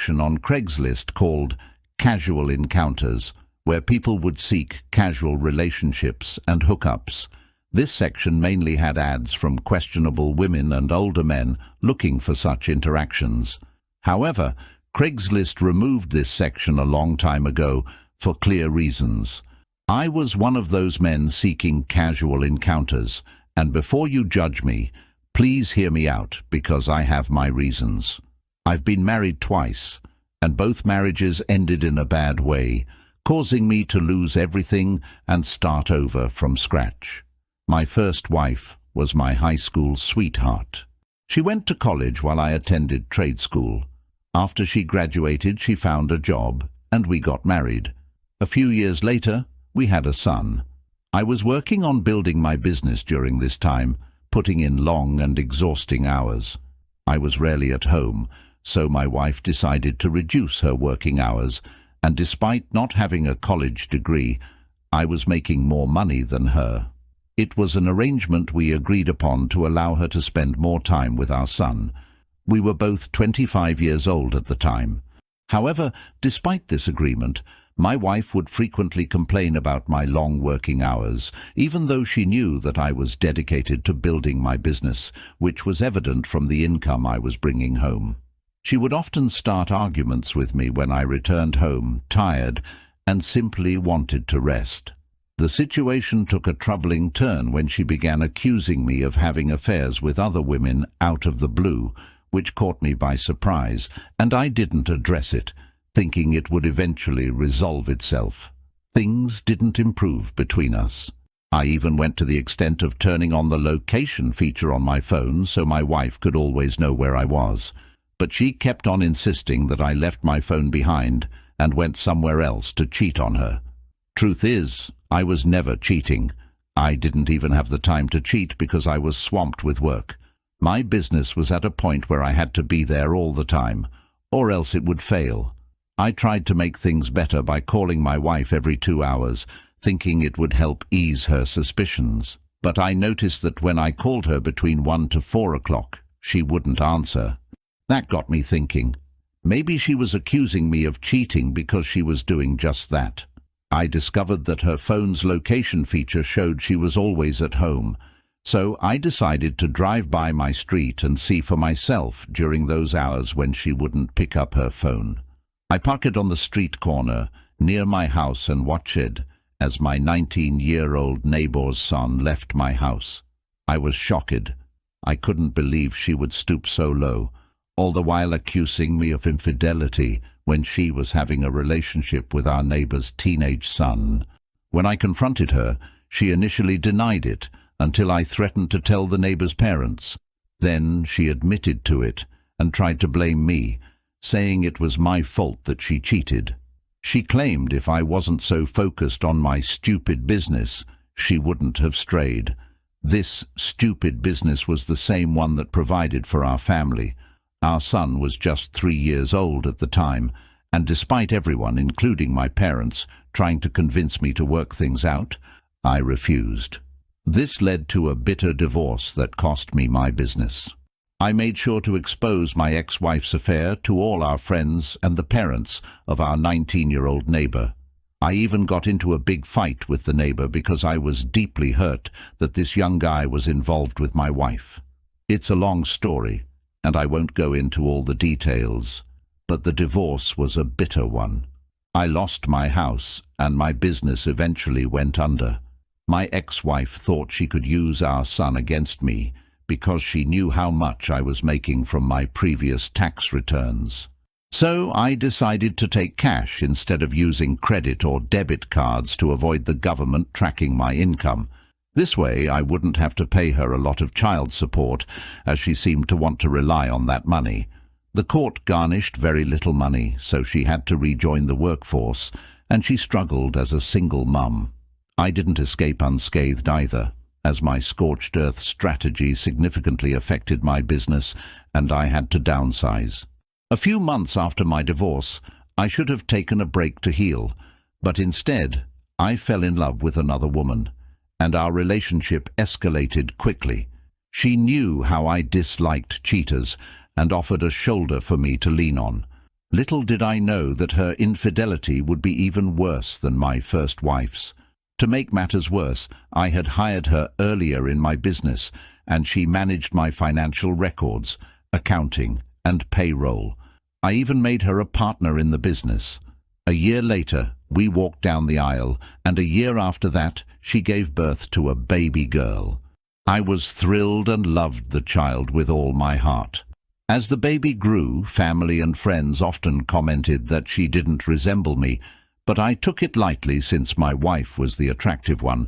section on Craigslist called Casual Encounters, where people would seek casual relationships and hookups. This section mainly had ads from questionable women and older men looking for such interactions. However, Craigslist removed this section a long time ago for clear reasons. I was one of those men seeking casual encounters, and before you judge me, please hear me out, because I have my reasons. I've been married twice, and both marriages ended in a bad way, causing me to lose everything and start over from scratch. My first wife was my high school sweetheart. She went to college while I attended trade school. After she graduated, she found a job, and we got married. A few years later, we had a son. I was working on building my business during this time, putting in long and exhausting hours. I was rarely at home, so my wife decided to reduce her working hours, and despite not having a college degree, I was making more money than her. It was an arrangement we agreed upon to allow her to spend more time with our son. We were both 25 years old at the time. However, despite this agreement, my wife would frequently complain about my long working hours, even though she knew that I was dedicated to building my business, which was evident from the income I was bringing home. She would often start arguments with me when I returned home, tired, and simply wanted to rest. The situation took a troubling turn when she began accusing me of having affairs with other women out of the blue, which caught me by surprise, and I didn't address it, thinking it would eventually resolve itself. Things didn't improve between us. I even went to the extent of turning on the location feature on my phone so my wife could always know where I was. But she kept on insisting that I left my phone behind and went somewhere else to cheat on her. Truth is, I was never cheating. I didn't even have the time to cheat because I was swamped with work. My business was at a point where I had to be there all the time, or else it would fail. I tried to make things better by calling my wife every 2 hours, thinking it would help ease her suspicions. But I noticed that when I called her between 1 to 4 o'clock, she wouldn't answer. That got me thinking. Maybe she was accusing me of cheating because she was doing just that. I discovered that her phone's location feature showed she was always at home, so I decided to drive by my street and see for myself during those hours when she wouldn't pick up her phone. I parked on the street corner near my house and watched as my 19-year-old neighbor's son left my house. I was shocked. I couldn't believe she would stoop so low, all the while accusing me of infidelity when she was having a relationship with our neighbor's teenage son. When I confronted her, she initially denied it until I threatened to tell the neighbor's parents. Then she admitted to it and tried to blame me, saying it was my fault that she cheated. She claimed if I wasn't so focused on my stupid business, she wouldn't have strayed. This stupid business was the same one that provided for our family. Our son was just 3 years old at the time, and despite everyone, including my parents, trying to convince me to work things out, I refused. This led to a bitter divorce that cost me my business. I made sure to expose my ex-wife's affair to all our friends and the parents of our 19-year-old neighbor. I even got into a big fight with the neighbor because I was deeply hurt that this young guy was involved with my wife. It's a long story, and I won't go into all the details, but the divorce was a bitter one. I lost my house, and my business eventually went under. My ex-wife thought she could use our son against me because she knew how much I was making from my previous tax returns. So I decided to take cash instead of using credit or debit cards to avoid the government tracking my income. This way I wouldn't have to pay her a lot of child support, as she seemed to want to rely on that money. The court garnished very little money, so she had to rejoin the workforce, and she struggled as a single mum. I didn't escape unscathed either, as my scorched earth strategy significantly affected my business, and I had to downsize. A few months after my divorce, I should have taken a break to heal, but instead I fell in love with another woman, and our relationship escalated quickly. She knew how I disliked cheaters and offered a shoulder for me to lean on. Little did I know that her infidelity would be even worse than my first wife's. To make matters worse, I had hired her earlier in my business, and she managed my financial records, accounting, and payroll. I even made her a partner in the business. A year later, we walked down the aisle, and a year after that, she gave birth to a baby girl. I was thrilled and loved the child with all my heart. As the baby grew, family and friends often commented that she didn't resemble me, but I took it lightly since my wife was the attractive one,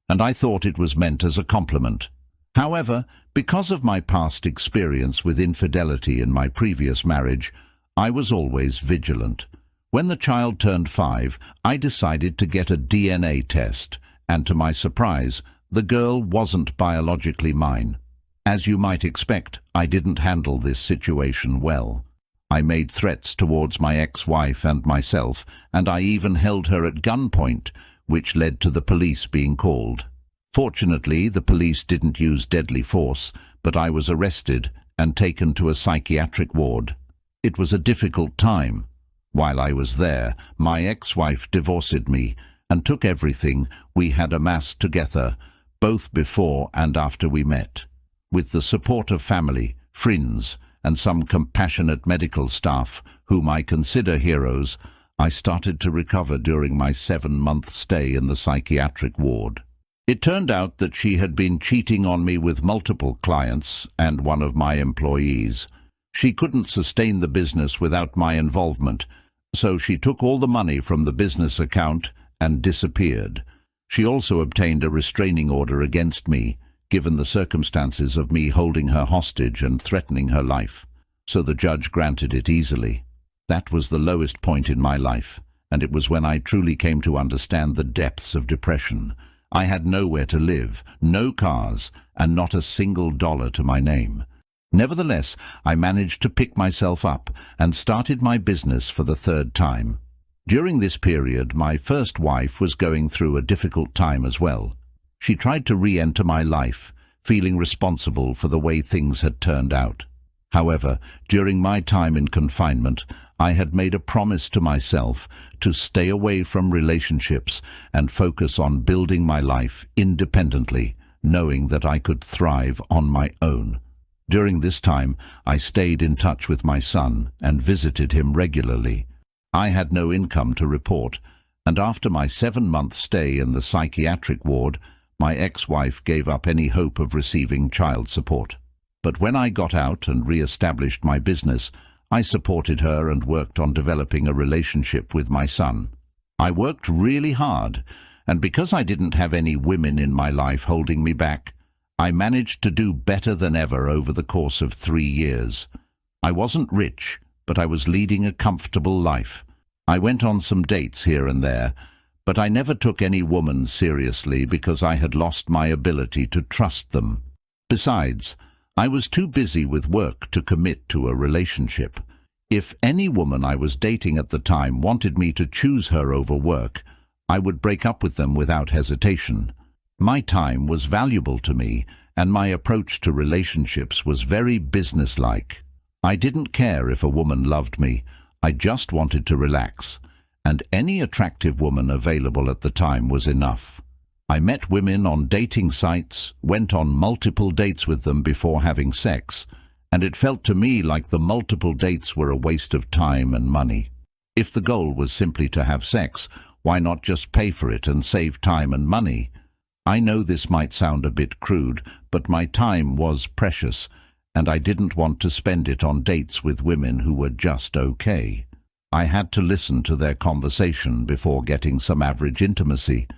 and I thought it was meant as a compliment. However, because of my past experience with infidelity in my previous marriage, I was always vigilant. When the child turned 5, I decided to get a DNA test, and to my surprise, the girl wasn't biologically mine. As you might expect, I didn't handle this situation well. I made threats towards my ex-wife and myself, and I even held her at gunpoint, which led to the police being called. Fortunately, the police didn't use deadly force, but I was arrested and taken to a psychiatric ward. It was a difficult time. While I was there, my ex-wife divorced me and took everything we had amassed together, both before and after we met. With the support of family, friends, and some compassionate medical staff, whom I consider heroes, I started to recover during my 7-month stay in the psychiatric ward. It turned out that she had been cheating on me with multiple clients and one of my employees. She couldn't sustain the business without my involvement, so she took all the money from the business account and disappeared. She also obtained a restraining order against me, given the circumstances of me holding her hostage and threatening her life, so the judge granted it easily. That was the lowest point in my life, and it was when I truly came to understand the depths of depression. I had nowhere to live, no cars, and not a single dollar to my name. Nevertheless, I managed to pick myself up and started my business for the 3rd time. During this period, my first wife was going through a difficult time as well. She tried to re-enter my life, feeling responsible for the way things had turned out. However, during my time in confinement, I had made a promise to myself to stay away from relationships and focus on building my life independently, knowing that I could thrive on my own. During this time, I stayed in touch with my son and visited him regularly. I had no income to report, and after my 7-month stay in the psychiatric ward, my ex-wife gave up any hope of receiving child support. But when I got out and re-established my business, I supported her and worked on developing a relationship with my son. I worked really hard, and because I didn't have any women in my life holding me back, I managed to do better than ever over the course of 3 years. I wasn't rich, but I was leading a comfortable life. I went on some dates here and there, but I never took any woman seriously because I had lost my ability to trust them. Besides, I was too busy with work to commit to a relationship. If any woman I was dating at the time wanted me to choose her over work, I would break up with them without hesitation. My time was valuable to me, and my approach to relationships was very businesslike. I didn't care if a woman loved me. I just wanted to relax, and any attractive woman available at the time was enough. I met women on dating sites, went on multiple dates with them before having sex, and it felt to me like the multiple dates were a waste of time and money. If the goal was simply to have sex, why not just pay for it and save time and money? I know this might sound a bit crude, but my time was precious, and I didn't want to spend it on dates with women who were just okay. I had to listen to their conversation before getting some average intimacy,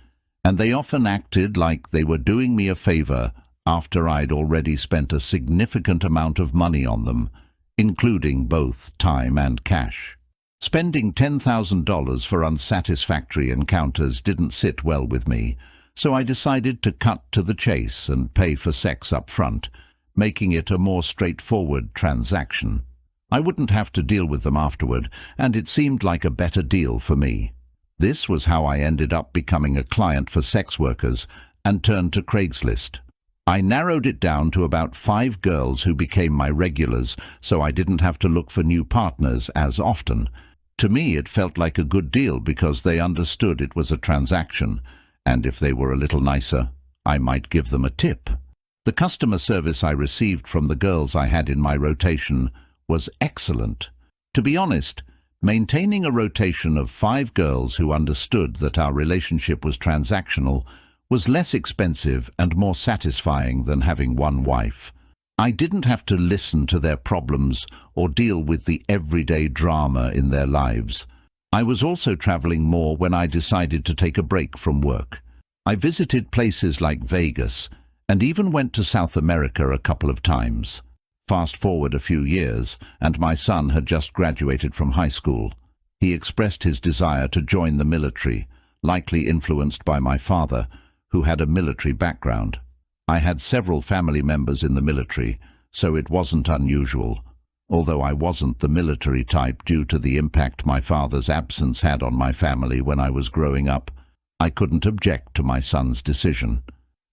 and they often acted like they were doing me a favor after I'd already spent a significant amount of money on them, including both time and cash. Spending $10,000 for unsatisfactory encounters didn't sit well with me, so I decided to cut to the chase and pay for sex up front, making it a more straightforward transaction. I wouldn't have to deal with them afterward, and it seemed like a better deal for me. This was how I ended up becoming a client for sex workers and turned to Craigslist. I narrowed it down to about 5 girls who became my regulars, so I didn't have to look for new partners as often, To me it felt like a good deal because they understood it was a transaction, and if they were a little nicer, I might give them a tip. The customer service I received from the girls I had in my rotation was excellent. To be honest, maintaining a rotation of 5 girls who understood that our relationship was transactional was less expensive and more satisfying than having one wife. I didn't have to listen to their problems or deal with the everyday drama in their lives. I was also traveling more when I decided to take a break from work. I visited places like Vegas and even went to South America a couple of times. Fast forward a few years, and my son had just graduated from high school. He expressed his desire to join the military, likely influenced by my father, who had a military background. I had several family members in the military, so it wasn't unusual. Although I wasn't the military type due to the impact my father's absence had on my family when I was growing up, I couldn't object to my son's decision.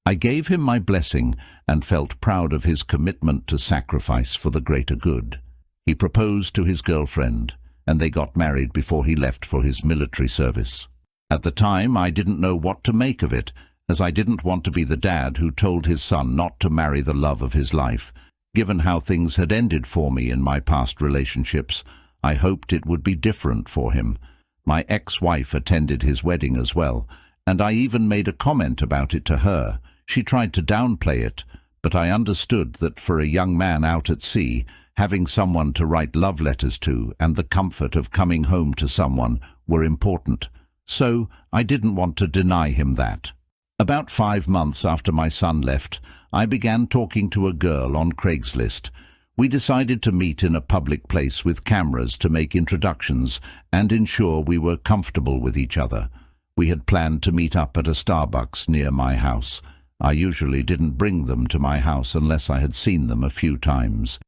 I gave him my blessing and felt proud of his commitment to sacrifice for the greater good. He proposed to his girlfriend, and they got married before he left for his military service. At the time, I didn't know what to make of it, as I didn't want to be the dad who told his son not to marry the love of his life. Given how things had ended for me in my past relationships, I hoped it would be different for him. My ex-wife attended his wedding as well, and I even made a comment about it to her. She tried to downplay it, but I understood that for a young man out at sea, having someone to write love letters to and the comfort of coming home to someone were important, so I didn't want to deny him that. About 5 months after my son left, I began talking to a girl on Craigslist. We decided to meet in a public place with cameras to make introductions and ensure we were comfortable with each other. We had planned to meet up at a Starbucks near my house. I usually didn't bring them to my house unless I had seen them a few times.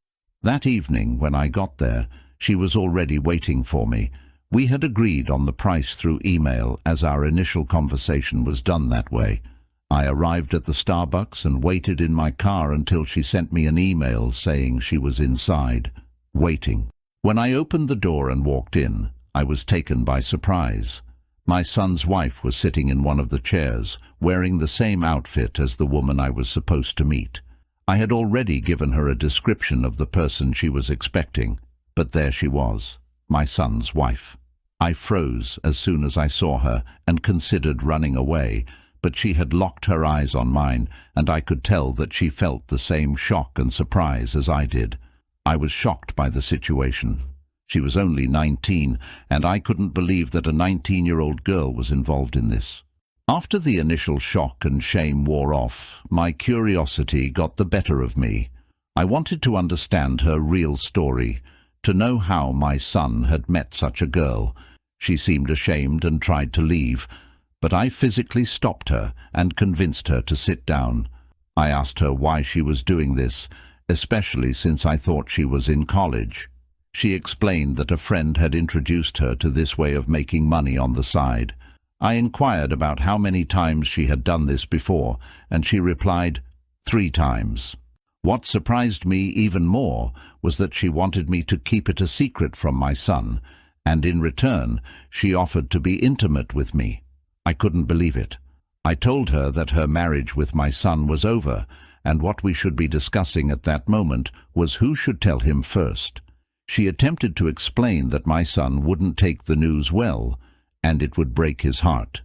That evening, when I got there, she was already waiting for me. We had agreed on the price through email, as our initial conversation was done that way. I arrived at the Starbucks and waited in my car until she sent me an email saying she was inside, waiting. When I opened the door and walked in, I was taken by surprise. My son's wife was sitting in one of the chairs, wearing the same outfit as the woman I was supposed to meet. I had already given her a description of the person she was expecting, but there she was, my son's wife. I froze as soon as I saw her and considered running away, but she had locked her eyes on mine, and I could tell that she felt the same shock and surprise as I did. I was shocked by the situation. She was only 19, and I couldn't believe that a 19-year-old girl was involved in this. After the initial shock and shame wore off, my curiosity got the better of me. I wanted to understand her real story, to know how my son had met such a girl. She seemed ashamed and tried to leave, but I physically stopped her and convinced her to sit down. I asked her why she was doing this, especially since I thought she was in college. She explained that a friend had introduced her to this way of making money on the side. I inquired about how many times she had done this before, and she replied, 3 times. What surprised me even more was that she wanted me to keep it a secret from my son, and in return she offered to be intimate with me. I couldn't believe it. I told her that her marriage with my son was over, and what we should be discussing at that moment was who should tell him first. She attempted to explain that my son wouldn't take the news well, and it would break his heart.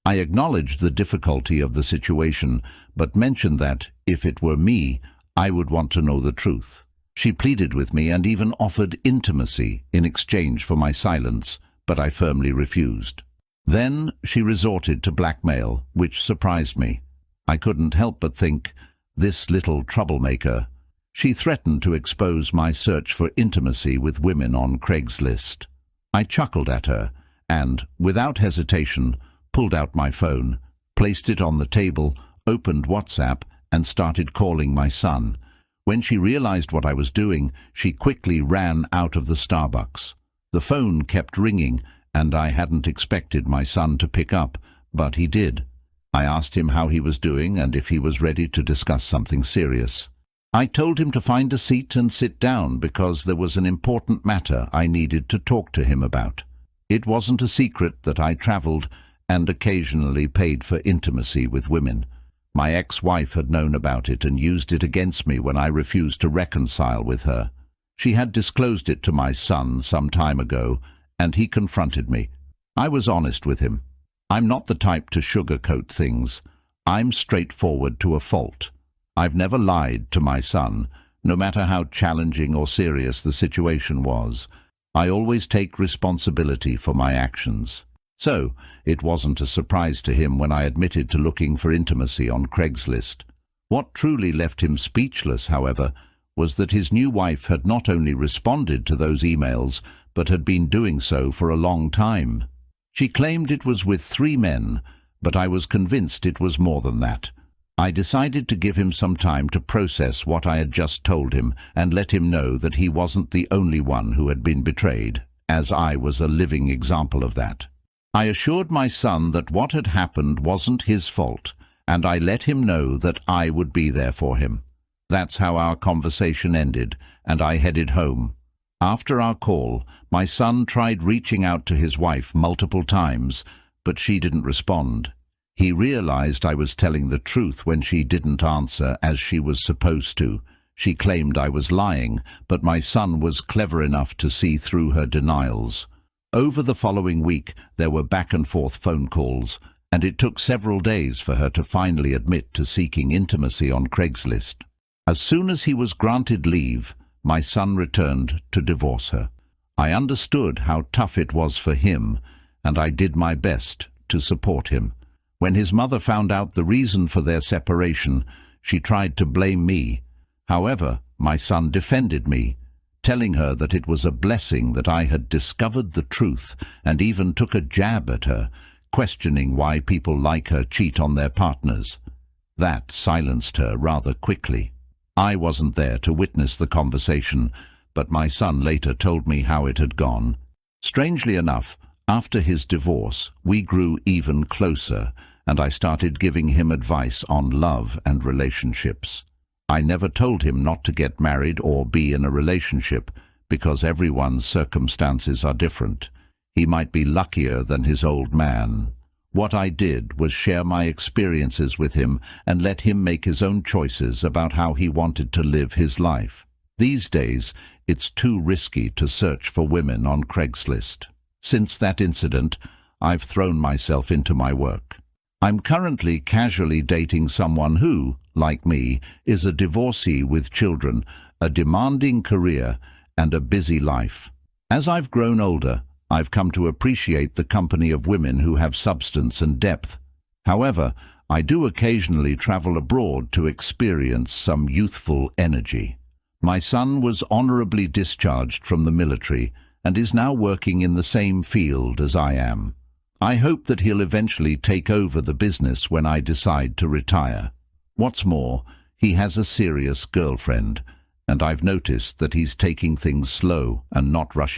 I acknowledged the difficulty of the situation, but mentioned that, if it were me, I would want to know the truth. She pleaded with me and even offered intimacy in exchange for my silence, but I firmly refused. Then she resorted to blackmail, which surprised me. I couldn't help but think, this little troublemaker. She threatened to expose my search for intimacy with women on Craigslist. I chuckled at her and, without hesitation, pulled out my phone, placed it on the table, opened WhatsApp, and started calling my son. When she realized what I was doing, she quickly ran out of the Starbucks. The phone kept ringing, and I hadn't expected my son to pick up, but he did. I asked him how he was doing and if he was ready to discuss something serious. I told him to find a seat and sit down because there was an important matter I needed to talk to him about. It wasn't a secret that I travelled and occasionally paid for intimacy with women. My ex-wife had known about it and used it against me when I refused to reconcile with her. She had disclosed it to my son some time ago, and he confronted me. I was honest with him. I'm not the type to sugarcoat things. I'm straightforward to a fault. I've never lied to my son, no matter how challenging or serious the situation was. I always take responsibility for my actions. So, it wasn't a surprise to him when I admitted to looking for intimacy on Craigslist. What truly left him speechless, however, was that his new wife had not only responded to those emails, but had been doing so for a long time. She claimed it was with 3 men, but I was convinced it was more than that. I decided to give him some time to process what I had just told him and let him know that he wasn't the only one who had been betrayed, as I was a living example of that. I assured my son that what had happened wasn't his fault, and I let him know that I would be there for him. That's how our conversation ended, and I headed home. After our call, my son tried reaching out to his wife multiple times, but she didn't respond. He realized I was telling the truth when she didn't answer as she was supposed to. She claimed I was lying, but my son was clever enough to see through her denials. Over the following week, there were back-and-forth phone calls, and it took several days for her to finally admit to seeking intimacy on Craigslist. As soon as he was granted leave, my son returned to divorce her. I understood how tough it was for him, and I did my best to support him. When his mother found out the reason for their separation, she tried to blame me. However, my son defended me, telling her that it was a blessing that I had discovered the truth, and even took a jab at her, questioning why people like her cheat on their partners. That silenced her rather quickly. I wasn't there to witness the conversation, but my son later told me how it had gone. Strangely enough, after his divorce, we grew even closer, and I started giving him advice on love and relationships. I never told him not to get married or be in a relationship, because everyone's circumstances are different. He might be luckier than his old man. What I did was share my experiences with him and let him make his own choices about how he wanted to live his life. These days, it's too risky to search for women on Craigslist. Since that incident, I've thrown myself into my work. I'm currently casually dating someone who, like me, is a divorcee with children, a demanding career, and a busy life. As I've grown older, I've come to appreciate the company of women who have substance and depth. However, I do occasionally travel abroad to experience some youthful energy. My son was honorably discharged from the military and is now working in the same field as I am. I hope that he'll eventually take over the business when I decide to retire. What's more, he has a serious girlfriend, and I've noticed that he's taking things slow and not rushing.